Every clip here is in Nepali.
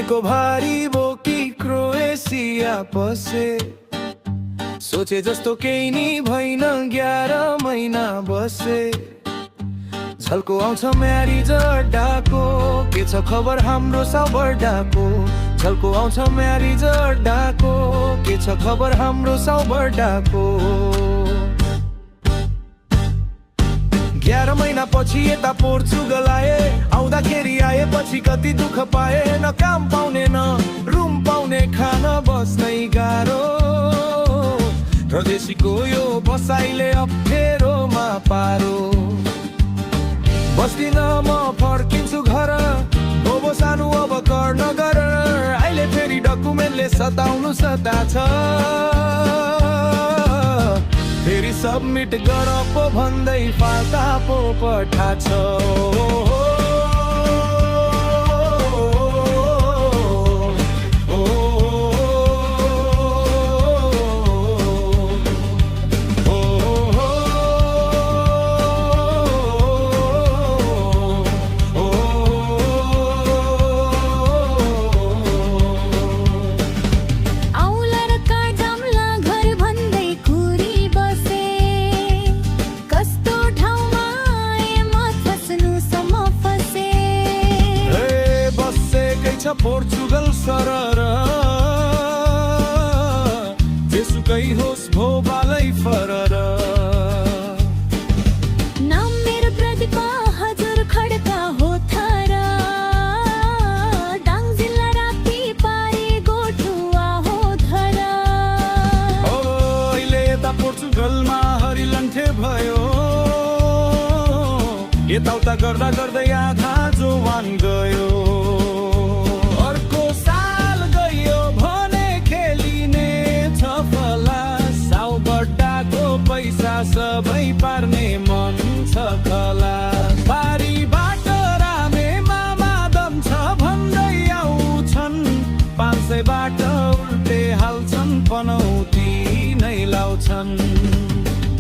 को भारी बोकी क्रोएसिया पसे सोचे जस्तो केही नि भइन 11 महिना बसे झल्को आउँछ म्यारिज अड्डाको के छ खबर हाम्रो साउबर्डाको झल्को आउँछ म्यारिज अड्डाको के छ खबर हाम्रो साउबर्डाको 11 महिना पछि यता पोर्चुगल आए आउँदाखेरि आएपछि कति दुःख पाए न काम पाउने न रुम पाउने खान बस्नै गाह्रो परदेशीको यो बसाइले अप्ठ्यारोमा पारो बस्दिन म फर्किन्छु घर बोबो सानो अब गर्न गर अहिले फेरि डकुमेन्टले सताउनु सताछ फेरि सबमिट गर पो भन्दै फाल्टा पो पठाछ पोर्चुगल सरर जेसुकै होस् भोबालै फरर नाम मेरो प्रतिभा हजुर खड्का हो थर दाङ जिल्ला राप्ती पारे गोठुवा हो धर अहिले यता पोर्चुगलमा हरिलन्ठे भयो यताउता गर्दा गर्दै आधा जोवान गयो पैसा सबै पार्ने मन छ कला बारीबाट रामे मामा दम छ भन्दै आउँछन् 500बाट उल्टे हाल्छन् पनौती नै लाउँछन्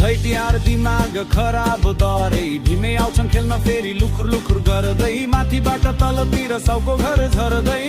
धैटियार दिमाग खराब दरै ढिमे आउँछन् खेल्न फेरि लुखुर लुखुर गर्दै माथिबाट तलतिर सबको घर झर्दै